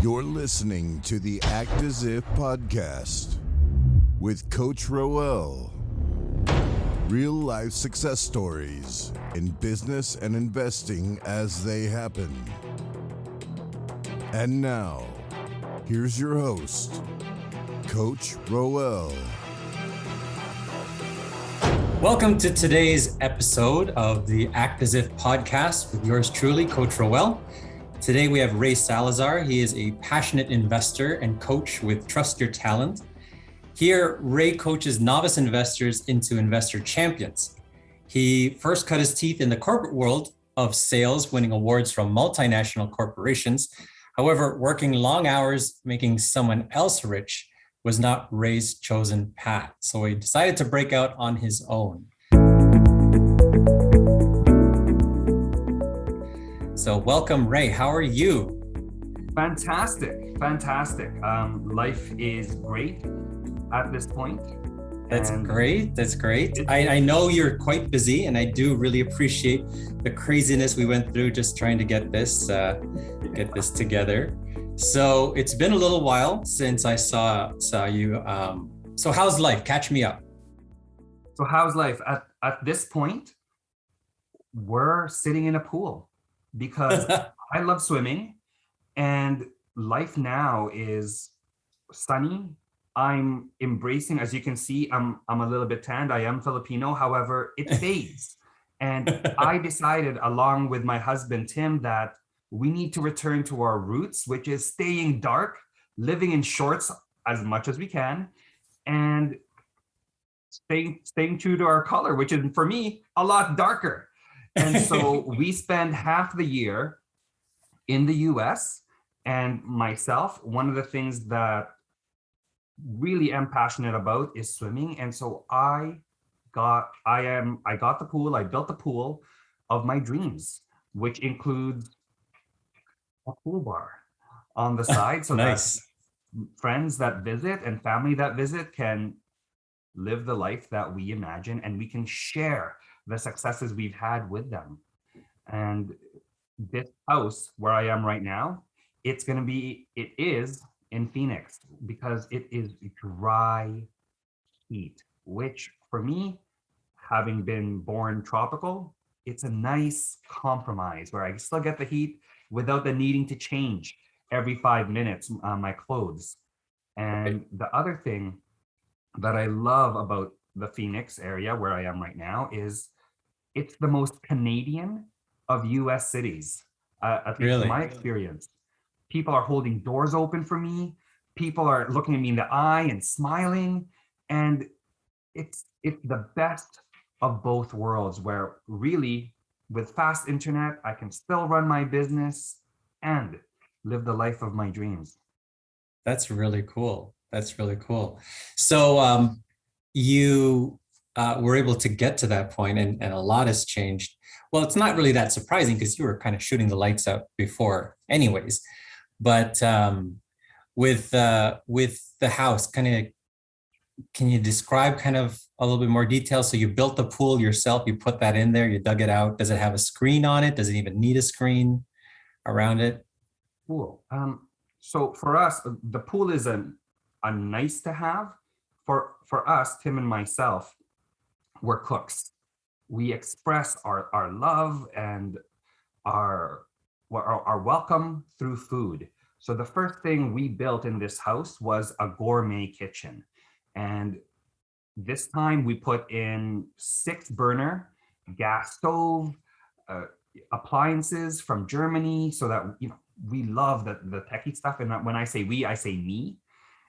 You're listening to the Act As If podcast with Coach Roel. Real life success stories in business and investing as they happen. And now, here's your host, Coach Roel. Welcome to today's episode of the Act As If podcast with yours truly, Coach Roel. Today we have Rey Salazar. He is a passionate investor and coach with Trust Your Talent. Here, Rey coaches novice investors into investor champions. He first cut his teeth in the corporate world of sales, winning awards from multinational corporations. However, working long hours, making someone else rich was not Rey's chosen path. So he decided to break out on his own. So welcome, Rey. How are you? Fantastic. Life is great at this point. That's great. I know you're quite busy, and I do really appreciate the craziness we went through just trying to get this together. So it's been a little while since I saw you. So how's life? Catch me up. So how's life? At this point, we're sitting in a pool because I love swimming, and life now is sunny. I'm embracing, as you can see, I'm a little bit tanned. I am Filipino, however, it fades. And I decided, along with my husband, Tim, that we need to return to our roots, which is staying dark, living in shorts as much as we can, and staying true to our color, which is, for me, a lot darker. And so we spend half the year in the US, and myself, one of the things that really am passionate about is swimming. And so I got the pool, I built the pool of my dreams, which includes a pool bar on the side. So Nice. that friends that visit and family that visit can live the life that we imagine, and we can share the successes we've had with them. And this house where I am right now, it is in Phoenix, because it is dry heat, which for me, having been born tropical, it's a nice compromise where I still get the heat without the needing to change every 5 minutes my clothes. And the other thing that I love about the Phoenix area where I am right now is it's the most Canadian of US cities, at least in my experience. People are holding doors open for me. People are looking at me in the eye and smiling. And it's the best of both worlds, where really with fast internet, I can still run my business and live the life of my dreams. That's really cool. So you were able to get to that point, and a lot has changed. Well, it's not really that surprising because you were kind of shooting the lights out before anyways. But with the house, can you describe kind of a little bit more detail? So you built the pool yourself, you put that in there, you dug it out. Does it have a screen on it? Does it even need a screen around it? Cool. So for us, the pool is a nice to have. For us, Tim and myself, we're cooks. We express our love and our welcome through food. So the first thing we built in this house was a gourmet kitchen. And this time we put in 6-burner gas stove, appliances from Germany, so that, we love the techie stuff. And when I say we, I say me.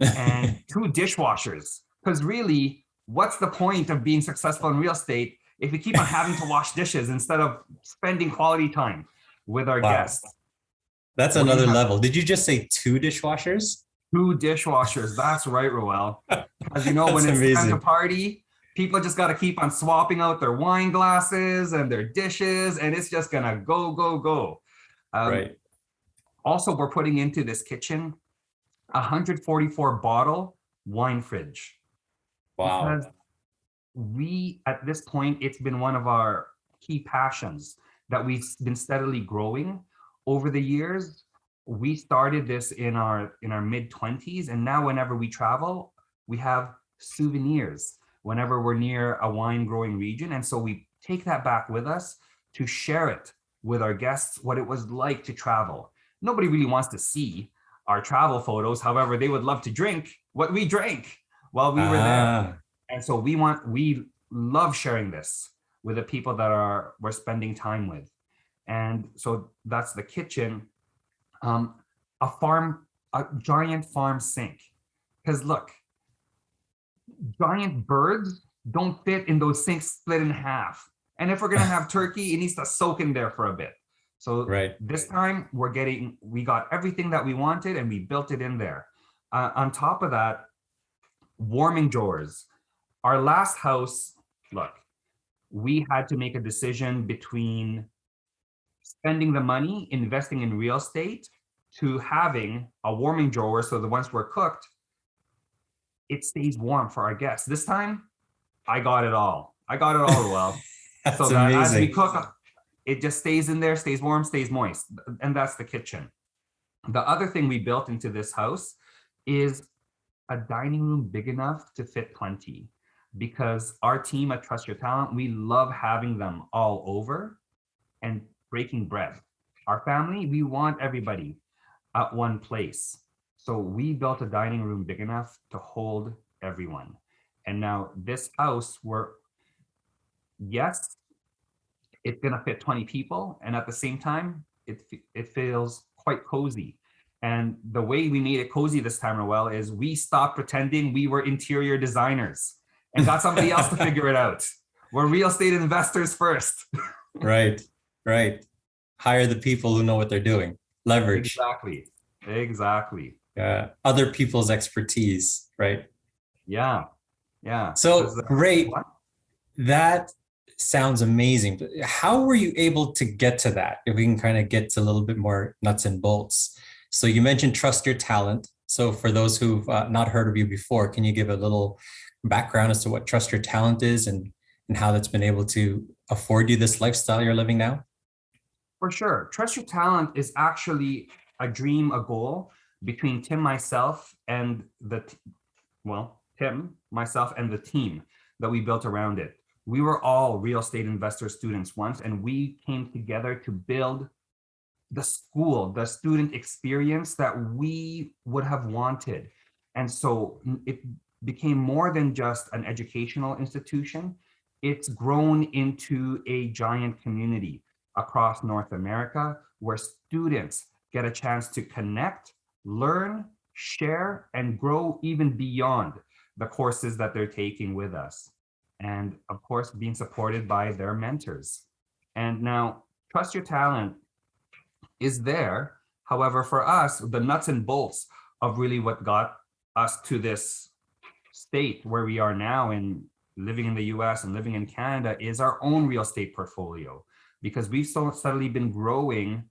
And 2 dishwashers. Because really, what's the point of being successful in real estate if we keep on having to wash dishes instead of spending quality time with our guests? That's another level. Did you just say 2 dishwashers? 2 dishwashers. That's right, Roel. Because when it's time to party, people just got to keep on swapping out their wine glasses and their dishes, and it's just gonna go. Right. Also, we're putting into this kitchen a 144 bottle wine fridge. Wow. Because at this point, it's been one of our key passions that we've been steadily growing over the years. we started this in our mid-20s, and now whenever we travel, we have souvenirs whenever we're near a wine growing region. And so we take that back with us to share it with our guests, what it was like to travel. Nobody really wants to see our travel photos. However, they would love to drink what we drank while we were there. And so we love sharing this with the people that we're spending time with. And so that's the kitchen. A giant farm sink. Because look, giant birds don't fit in those sinks split in half. And if we're gonna have turkey, it needs to soak in there for a bit. So this time we got everything that we wanted and we built it in there. On top of that, warming drawers. Our last house, look, we had to make a decision between spending the money, investing in real estate, to having a warming drawer so that once we're cooked, it stays warm for our guests. This time, I got it all. Well. That's so that amazing. As we cook, it just stays in there, stays warm, stays moist. And that's the kitchen. The other thing we built into this house is a dining room big enough to fit 20. Because our team at Trust Your Talent, we love having them all over and breaking bread. Our family, we want everybody at one place. So we built a dining room big enough to hold everyone. And now this house, yes, it's gonna fit 20 people. And at the same time, it feels quite cozy. And the way we made it cozy this time, Roel, is we stopped pretending we were interior designers and got somebody else to figure it out. We're real estate investors first. Right. Hire the people who know what they're doing. Leverage. Exactly. Other people's expertise, right? Yeah. So Ray, that sounds amazing. But how were you able to get to that? If we can kind of get to a little bit more nuts and bolts. So you mentioned Trust Your Talent. So for those who've not heard of you before, can you give a little background as to what Trust Your Talent is and how that's been able to afford you this lifestyle you're living now? For sure. Trust Your Talent is actually a dream, a goal between Tim, myself, and the team that we built around it. We were all real estate investor students once, and we came together to build the student experience that we would have wanted. And so it became more than just an educational institution. It's grown into a giant community across North America where students get a chance to connect, learn, share, and grow even beyond the courses that they're taking with us. And of course, being supported by their mentors. And now, Trust Your Talent is there. However, for us, the nuts and bolts of really what got us to this state where we are now in living in the US and living in Canada is our own real estate portfolio, because we've so steadily been growing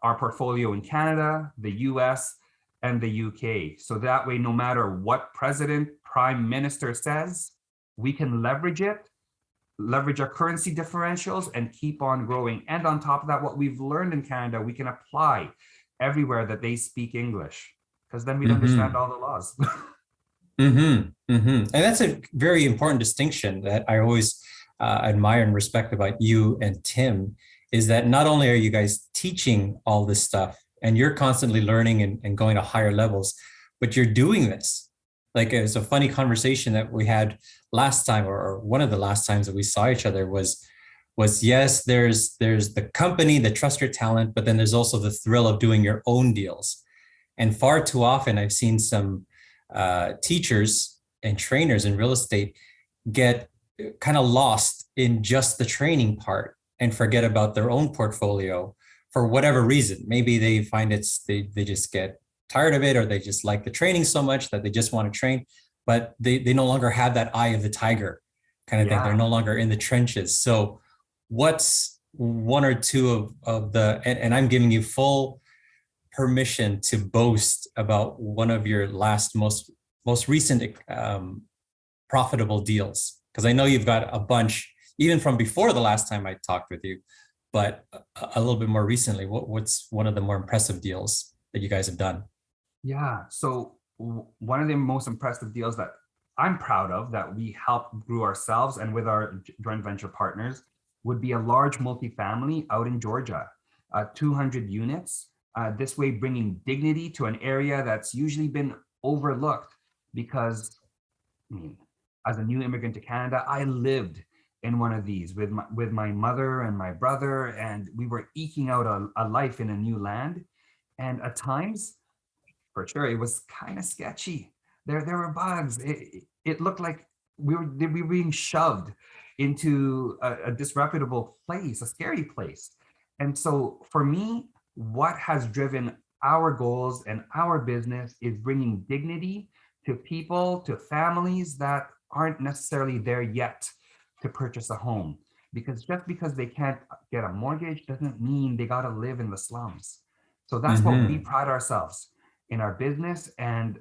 our portfolio in Canada, the US, and the UK. So that way, no matter what president, prime minister says, we can leverage our currency differentials and keep on growing. And on top of that, what we've learned in Canada, we can apply everywhere that they speak English, because then we'd understand all the laws. And that's a very important distinction that I always admire and respect about you and Tim, is that not only are you guys teaching all this stuff and you're constantly learning and going to higher levels, but you're doing this. Like, it was a funny conversation that we had last time, or one of the last times that we saw each other was yes, there's the company, the Trust Your Talent, but then there's also the thrill of doing your own deals. And far too often I've seen some teachers and trainers in real estate get kind of lost in just the training part and forget about their own portfolio for whatever reason. Maybe they find they just get tired of it, or they just like the training so much that they just want to train, but they no longer have that eye of the tiger kind of thing. They're no longer in the trenches. So what's one or two of the, and I'm giving you full permission to boast about one of your last most recent profitable deals, because I know you've got a bunch even from before the last time I talked with you, but a little bit more recently, what's one of the more impressive deals that you guys have done? Yeah. So one of the most impressive deals that I'm proud of that we helped grew ourselves and with our joint venture partners would be a large multifamily out in Georgia, 200 units. This way, bringing dignity to an area that's usually been overlooked because, I mean, as a new immigrant to Canada, I lived in one of these with my mother and my brother, and we were eking out a life in a new land. And at times, for sure, it was kind of sketchy. There were bugs. It looked like we were being shoved into a disreputable place, a scary place. And so for me, what has driven our goals and our business is bringing dignity to people, to families that aren't necessarily there yet to purchase a home. Because just because they can't get a mortgage doesn't mean they got to live in the slums. So that's what we pride ourselves in our business. And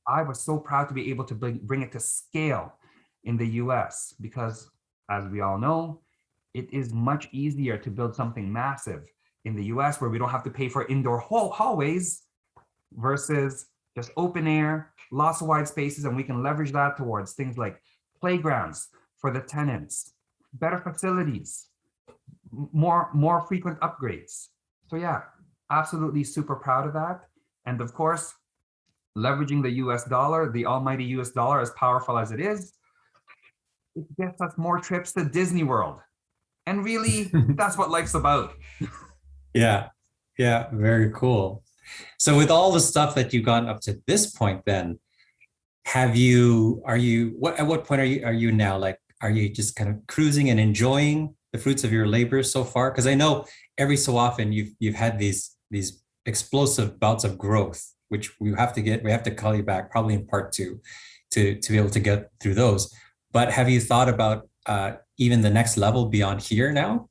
I was so proud to be able to bring it to scale in the US because, as we all know, it is much easier to build something massive in the US where we don't have to pay for indoor hallways versus just open air, lots of wide spaces, and we can leverage that towards things like playgrounds for the tenants, better facilities, more frequent upgrades. So yeah, absolutely super proud of that. And of course, leveraging the US dollar, the almighty US dollar, as powerful as it is, it gets us more trips to Disney World. And really, that's what life's about. Yeah, very cool. So with all the stuff that you've gotten up to this point, then at what point are you now? Like, are you just kind of cruising and enjoying the fruits of your labor so far? Because I know every so often you've had these explosive bouts of growth, which we have to call you back probably in part two to be able to get through those. But have you thought about even the next level beyond here now,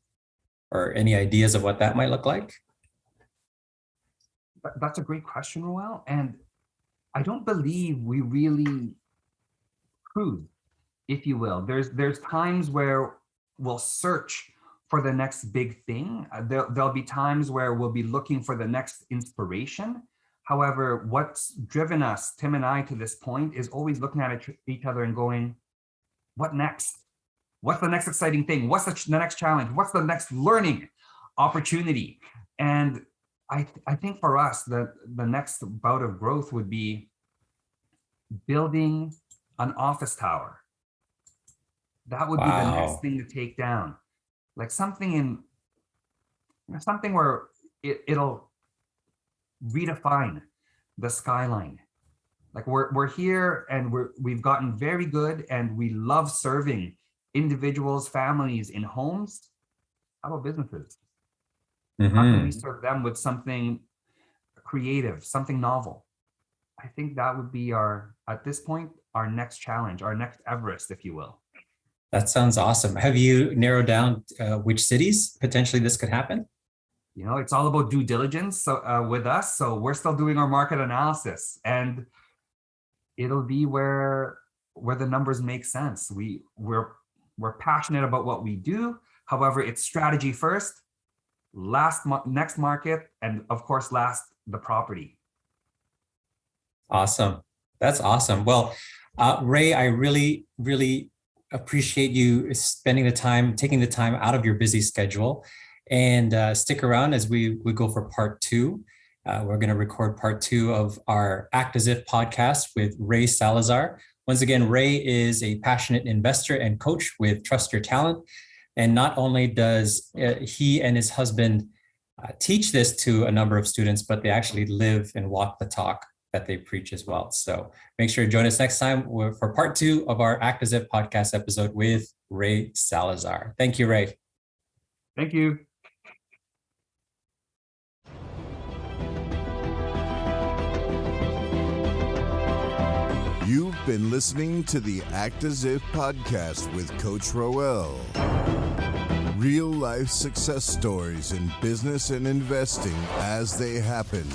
or any ideas of what that might look like? That's a great question, Roel. And I don't believe we really cruise, if you will. There's times where we'll search for the next big thing. There'll be times where we'll be looking for the next inspiration. However, what's driven us, Tim and I, to this point is always looking at each other and going, what next? What's the next exciting thing? What's the next challenge? What's the next learning opportunity? And I think for us, the next bout of growth would be building an office tower. That would be the next thing to take down. Like something where it'll redefine the skyline. Like we're here and we've gotten very good and we love serving individuals, families in homes. How about businesses? How can we serve them with something creative, something novel? I think that would be at this point, our next challenge, our next Everest, if you will. That sounds awesome. Have you narrowed down which cities potentially this could happen? You know, it's all about due diligence with us. So we're still doing our market analysis, and it'll be where the numbers make sense. We're passionate about what we do. However, it's strategy first, next market, and of course, last the property. Awesome. That's awesome. Well, Ray, I really, really appreciate you taking the time out of your busy schedule, and stick around as we go for part two. We're going to record part two of our Act As If podcast with Rey Salazar. Once again, Ray is a passionate investor and coach with Trust Your Talent. And not only does he and his husband teach this to a number of students, but they actually live and walk the talk that they preach as well. So make sure to join us next time for part two of our Act As If podcast episode with Rey Salazar. Thank you, Ray. Thank you. You've been listening to the Act As If podcast with Coach Roel. Real life success stories in business and investing as they happen.